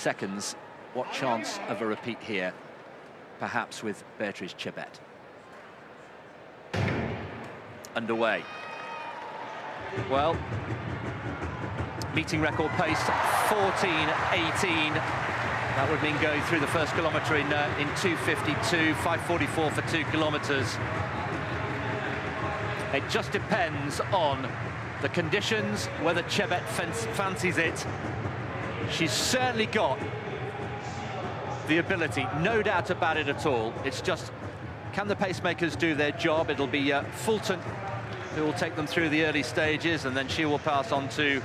seconds. What chance of a repeat here, perhaps with Beatrice CHEBET? Underway. Well, meeting record pace 14:18. That would mean going through the first kilometre in 2:52, 5:44 for 2 kilometres. It just depends on the conditions, whether CHEBET fancies it. She's certainly got the ability, no doubt about it at all. It's just, can the pacemakers do their job? It'll be Fulton who will take them through the early stages, and then she will pass on to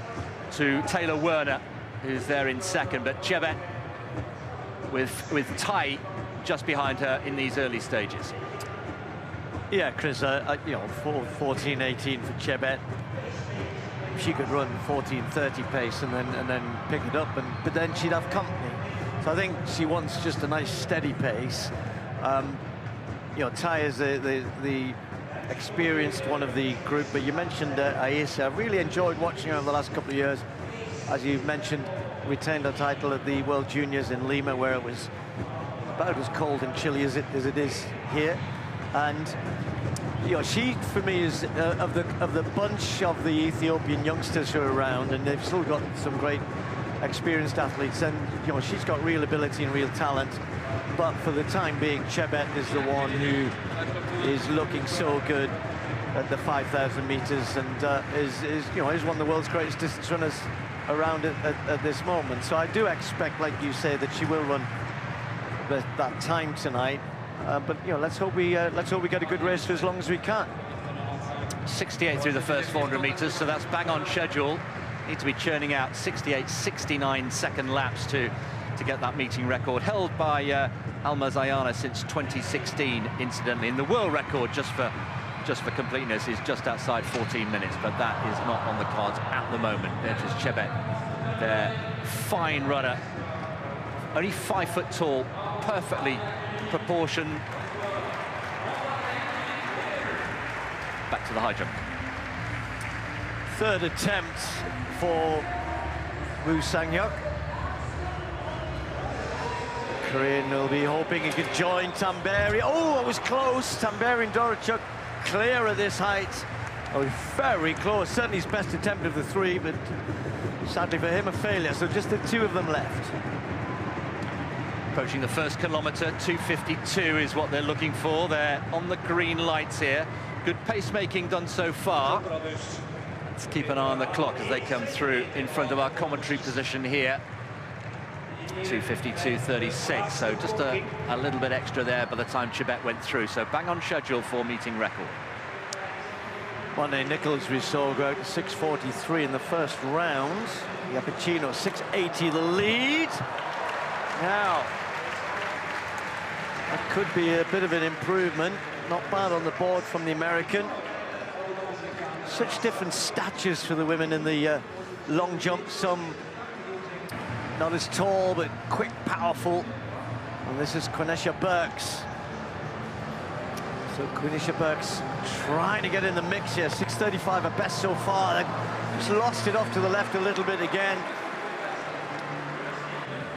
Taylor Werner, who's there in second. But CHEBET with Tai just behind her in these early stages. Yeah, Chris, you know, 14:18 for CHEBET. She could run 14:30 pace and then pick it up, but then she'd have company. So I think she wants just a nice steady pace. You know, Tai is the experienced one of the group, but you mentioned Aisa. I really enjoyed watching her over the last couple of years. As you mentioned, retained her title at the World Juniors in Lima, where it was about as cold and chilly as it is here. And you know, she for me is of the bunch of the Ethiopian youngsters who are around, and they've still got some great experienced athletes, and you know, she's got real ability and real talent. But for the time being, CHEBET is the one who is looking so good at the 5,000 meters, and is one of the world's greatest distance runners around at this moment. So I do expect, like you say, that she will run that time tonight. But you know, let's hope we get a good race for as long as we can. 68 through the first 400 meters, so that's bang on schedule. Need to be churning out 68, 69 second laps to get that meeting record, held by Alma Zayana since 2016, incidentally. And the world record, just for completeness, is just outside 14 minutes, but that is not on the cards at the moment. Beatrice CHEBET, their fine runner, only 5 foot tall, perfectly proportioned. Back to the high jump. Third attempt for Woo Sang-hyuk. Korean will be hoping he could join Tamberi. Oh, it was close. Tamberi and Dorachuk clear at this height. Oh, very close. Certainly his best attempt of the 3, but sadly for him, a failure. So just the 2 of them left. Approaching the first kilometre, 2:52 is what they're looking for. They're on the green lights here. Good pacemaking done so far. Let's keep an eye on the clock as they come through in front of our commentary position here. 2:52.36, so just a little bit extra there by the time CHEBET went through. So bang on schedule for meeting record. Monday Nichols we saw go out to 6:43 in the first round. Yappuccino 6:80 the lead. Now, that could be a bit of an improvement. Not bad on the board from the American. Such different statures for the women in the long jump. Some not as tall, but quick, powerful. And this is Quenisha Burks. So Quenisha Burks trying to get in the mix here. 6:35 her best so far. They just lost it off to the left a little bit again.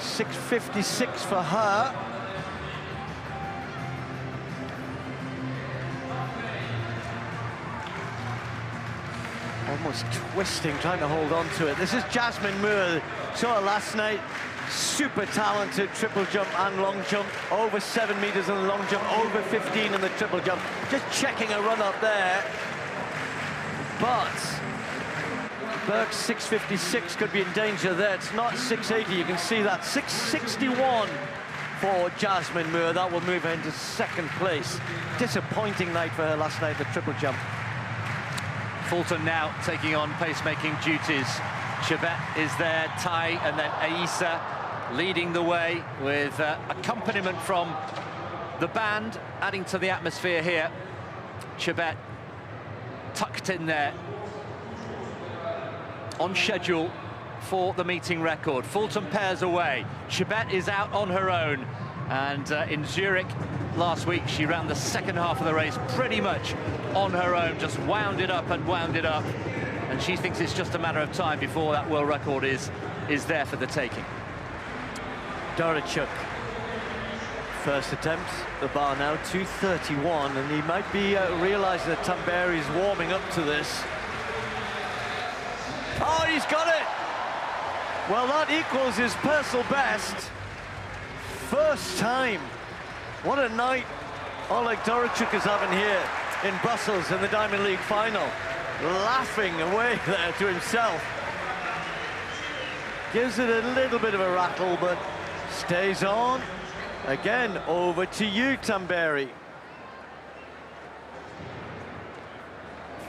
6:56 for her. Almost twisting, trying to hold on to it. This is Jasmine Moore. Saw her last night. Super talented triple jump and long jump. Over 7 meters in the long jump, over 15 in the triple jump. Just checking a run up there. But Burke's 6:56 could be in danger there. It's not 6:80, you can see that. 6:61 for Jasmine Moore. That will move her into second place. Disappointing night for her last night, the triple jump. Fulton now taking on pacemaking duties. CHEBET is there, Tai, and then Aisa leading the way with accompaniment from the band, adding to the atmosphere here. CHEBET tucked in there, on schedule for the meeting record. Fulton pairs away. CHEBET is out on her own, and in Zurich last week she ran the second half of the race pretty much on her own, just wound it up and wound it up, and she thinks it's just a matter of time before that world record is there for the taking. Dorachuk. First attempt, the bar now 2:31, and he might be realizing that Tamberi's warming up to this. Oh, he's got it! Well, that equals his personal best. First time. What a night Oleg Dorachuk is having here in Brussels in the Diamond League final. Laughing away there to himself. Gives it a little bit of a rattle, but stays on. Again, over to you, Tamberi.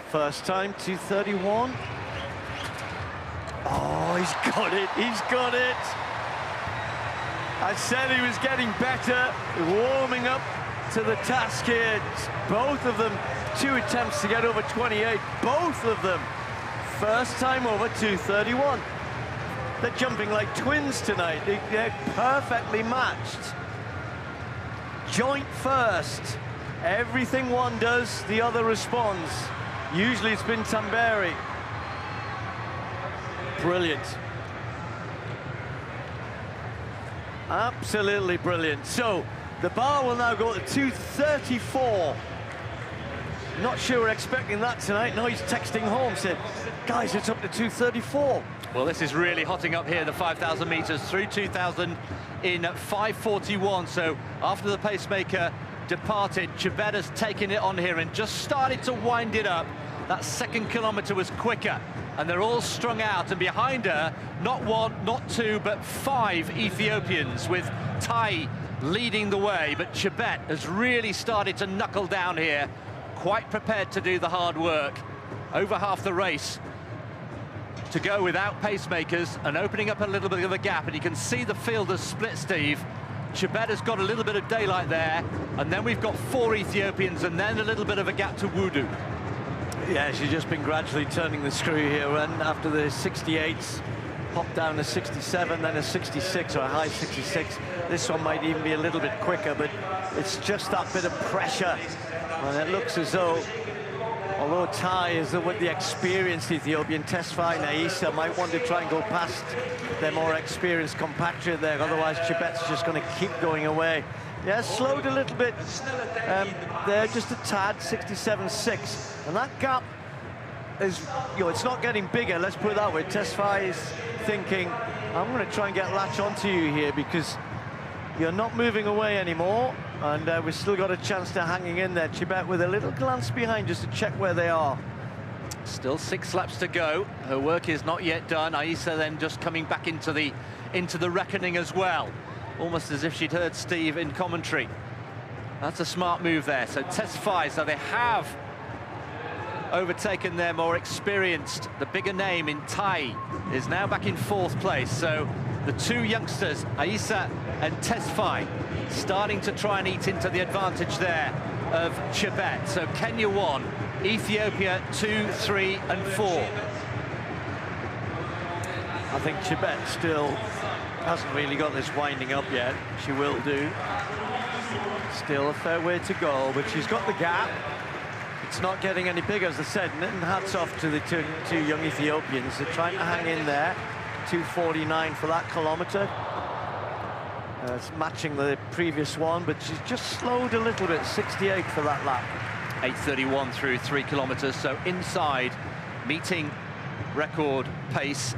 First time, 2:31. Oh, he's got it, he's got it. I said he was getting better, warming up to the task here. Both of them, 2 attempts to get over 28, both of them. First time over 2:31. They're jumping like twins tonight. They're perfectly matched. Joint first. Everything one does, the other responds. Usually it's been Tamberi. Brilliant. Absolutely brilliant. So the bar will now go to 2:34. Not sure we're expecting that tonight. No, he's texting home, said, guys, it's up to 2:34. Well, this is really hotting up here, the 5,000 meters through 2,000 in 5:41. So after the pacemaker departed, CHEBET has taken it on here and just started to wind it up. That second kilometer was quicker, and they're all strung out, and behind her, not one, not two, but 5 Ethiopians, with Tai leading the way. But CHEBET has really started to knuckle down here, quite prepared to do the hard work. Over half the race to go without pacemakers and opening up a little bit of a gap, and you can see the field has split, Steve. CHEBET has got a little bit of daylight there, and then we've got 4 Ethiopians, and then a little bit of a gap to Wudu. Yeah, she's just been gradually turning the screw here, and after the 68s, popped down to 67, then a 66 or a high 66. This one might even be a little bit quicker, but it's just that bit of pressure, and it looks as though, although Tai is with the experienced Ethiopian, Tesfaye Naisa might want to try and go past their more experienced compatriot there, otherwise CHEBET's just going to keep going away. Yeah, slowed a little bit there, just a tad, 67.6, and that gap is, you know, it's not getting bigger, let's put it that way. Tesfaye is thinking, I'm going to try and latch onto you here, because you're not moving away anymore, and we've still got a chance to hanging in there. CHEBET with a little glance behind just to check where they are. Still 6 laps to go. Her work is not yet done. Aissa then just coming back into the reckoning as well, almost as if she'd heard Steve in commentary. That's a smart move there. So Tesfaye, so they have overtaken their more experienced, the bigger name in Tai, is now back in 4th place. So the 2 youngsters, Aissa and Tesfaye, starting to try and eat into the advantage there of CHEBET. So Kenya 1, Ethiopia 2, 3 and 4. I think CHEBET still hasn't really got this winding up yet. She will do. Still a fair way to go, but she's got the gap. It's not getting any bigger, as I said, and hats off to the two young Ethiopians. They're trying to hang in there. 2:49 for that kilometer. It's matching the previous one, but she's just slowed a little bit, 68 for that lap. 8:31 through 3 kilometers, so inside, meeting record pace.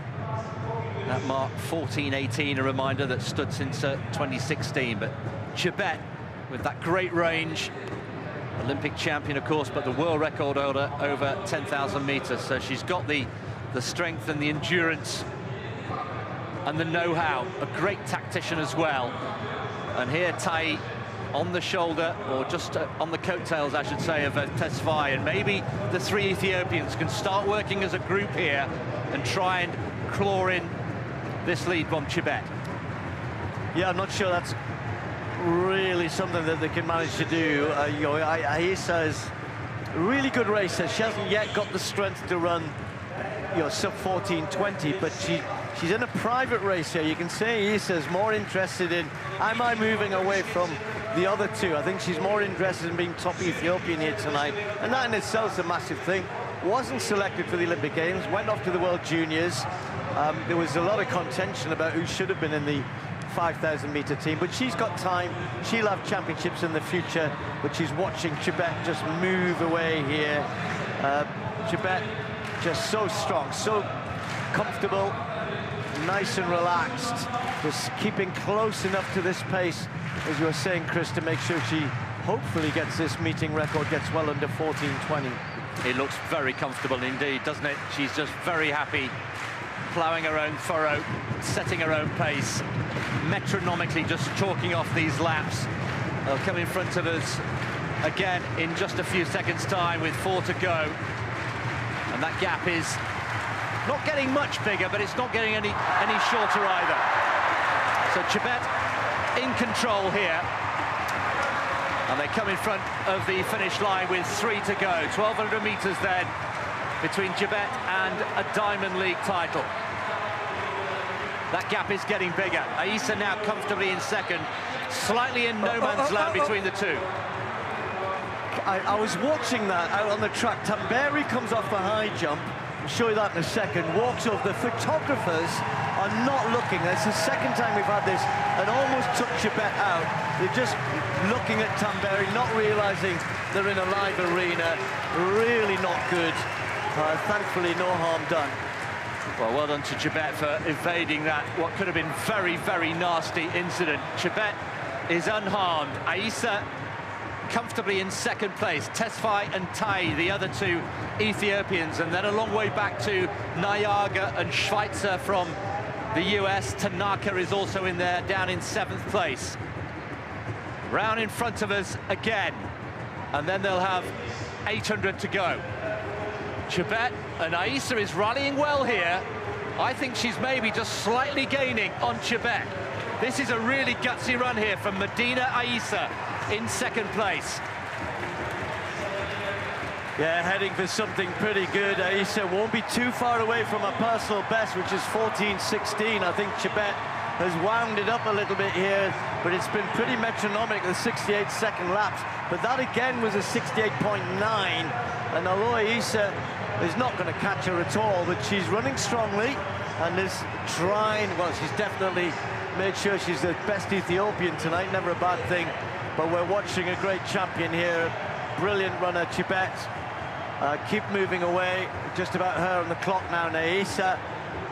That mark 14:18, a reminder that stood since 2016. But CHEBET, with that great range, Olympic champion, of course, but the world record holder over 10,000 meters. So she's got the strength and the endurance and the know-how. A great tactician as well. And here Tai on the shoulder, or just on the coattails, I should say, of Tesfaye. And maybe the 3 Ethiopians can start working as a group here and try and claw in this lead from CHEBET. Yeah, I'm not sure that's really something that they can manage to do. You know, Aissa is a really good racer. She hasn't yet got the strength to run, you know, sub 14:20, but she's in a private race here. You can see Aissa is more interested in, am I moving away from the other 2? I think she's more interested in being top Ethiopian here tonight, and that in itself is a massive thing. Wasn't selected for the Olympic Games, went off to the World Juniors. There was a lot of contention about who should have been in the 5,000-meter team, but she's got time. She'll have championships in the future, but she's watching CHEBET just move away here. CHEBET just so strong, so comfortable, nice and relaxed, just keeping close enough to this pace, as you were saying, Chris, to make sure she hopefully gets this meeting record, gets well under 14:20. It looks very comfortable indeed, doesn't it? She's just very happy, ploughing her own furrow, setting her own pace, metronomically just chalking off these laps. They'll come in front of us again in just a few seconds' time with 4 to go. And that gap is not getting much bigger, but it's not getting any shorter either. So CHEBET in control here. And they come in front of the finish line with 3 to go. 1,200 meters then between CHEBET and a Diamond League title. That gap is getting bigger. Aissa now comfortably in second, slightly in no man's land between the two. I was watching that out on the track. Tamberi comes off the high jump. I'll show you that in a second. Walks over. The photographers are not looking. That's the second time we've had this, and almost took CHEBET out. They're just looking at Tamberi, not realizing they're in a live arena. Really not good. Thankfully, no harm done. Well done to CHEBET for evading that, what could have been very, very nasty incident. CHEBET is unharmed. Aissa comfortably in second place. Tesfaye and Tai, the other two Ethiopians, and then a long way back to Nayaga and Schweitzer from the US. Tanaka is also in there, down in 7th place. Round in front of us again, and then they'll have 800 to go. CHEBET, and Aissa is rallying well here. I think she's maybe just slightly gaining on CHEBET. This is a really gutsy run here from Medina Aissa in second place. Yeah, heading for something pretty good. Aissa won't be too far away from her personal best, which is 14:16. I think CHEBET has wound it up a little bit here, but it's been pretty metronomic, the 68-second laps. But that again was a 68.9, and although Aissa is not going to catch her at all, but she's running strongly and is trying, well, she's definitely made sure she's the best Ethiopian tonight, never a bad thing. But we're watching a great champion here, brilliant runner, CHEBET. Keep moving away, just about her on the clock now. Aissa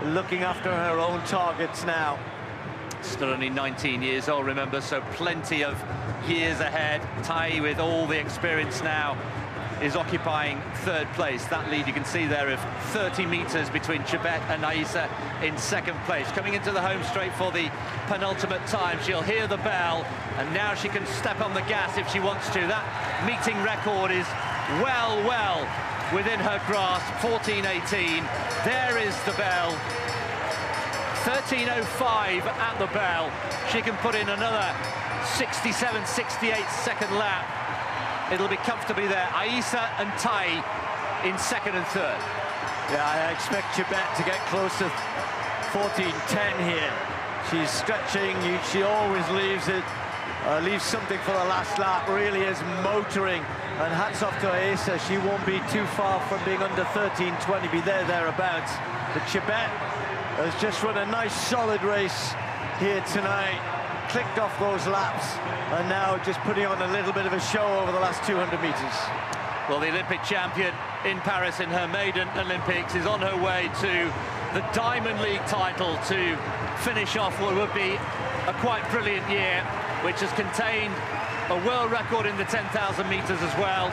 looking after her own targets now. Still only 19 years old, remember, so plenty of years ahead. Tai, with all the experience now, is occupying 3rd place. That lead you can see there of 30 meters between CHEBET and Aissa in 2nd place. Coming into the home straight for the penultimate time. She'll hear the bell, and now she can step on the gas if she wants to. That meeting record is well within her grasp, 14:18. There is the bell. 13:05 at the bell. She can put in another 67, 68-second lap. It'll be comfortably there. Aissa and Tai in 2nd and 3rd. Yeah, I expect CHEBET to get close to 14:10 here. She's stretching. She always leaves something for the last lap. Really is motoring. And hats off to Aissa. She won't be too far from being under 13:20. Be thereabouts. But CHEBET has just run a nice solid race here tonight. Clicked off those laps, and now just putting on a little bit of a show over the last 200 meters. Well, the Olympic champion in Paris in her maiden Olympics is on her way to the Diamond League title to finish off what would be a quite brilliant year, which has contained a world record in the 10,000 meters as well,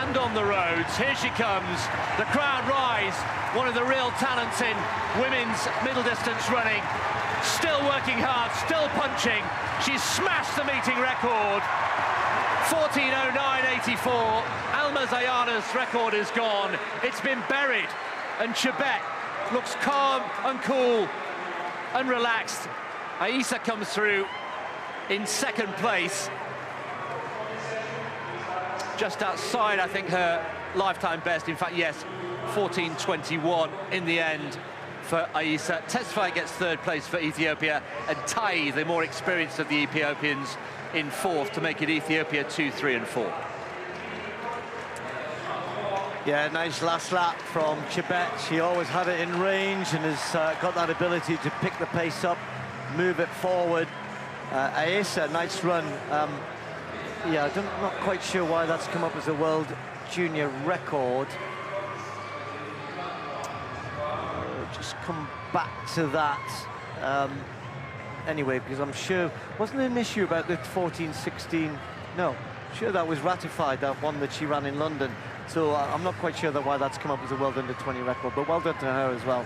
and on the roads. Here she comes, the crowd rise, one of the real talents in women's middle distance running. Still working hard, still punching. She's smashed the meeting record. 14:09.84. Alma Zayana's record is gone. It's been buried. And CHEBET looks calm and cool and relaxed. Aissa comes through in 2nd place. Just outside, I think, her lifetime best. In fact, yes, 14:21 in the end for Aissa. Tesfaye gets 3rd place for Ethiopia, and Tai, the more experienced of the Ethiopians, in 4th to make it Ethiopia 2, 3 and 4. Yeah, nice last lap from CHEBET. She always had it in range and has got that ability to pick the pace up, move it forward. Aisa, nice run. Yeah, not quite sure why that's come up as a world junior record. Just come back to that. Anyway, because I'm sure, wasn't there an issue about the 14-16? No, sure that was ratified, that one that she ran in London. So I'm not quite sure why that's come up as a world under 20 record, but well done to her as well.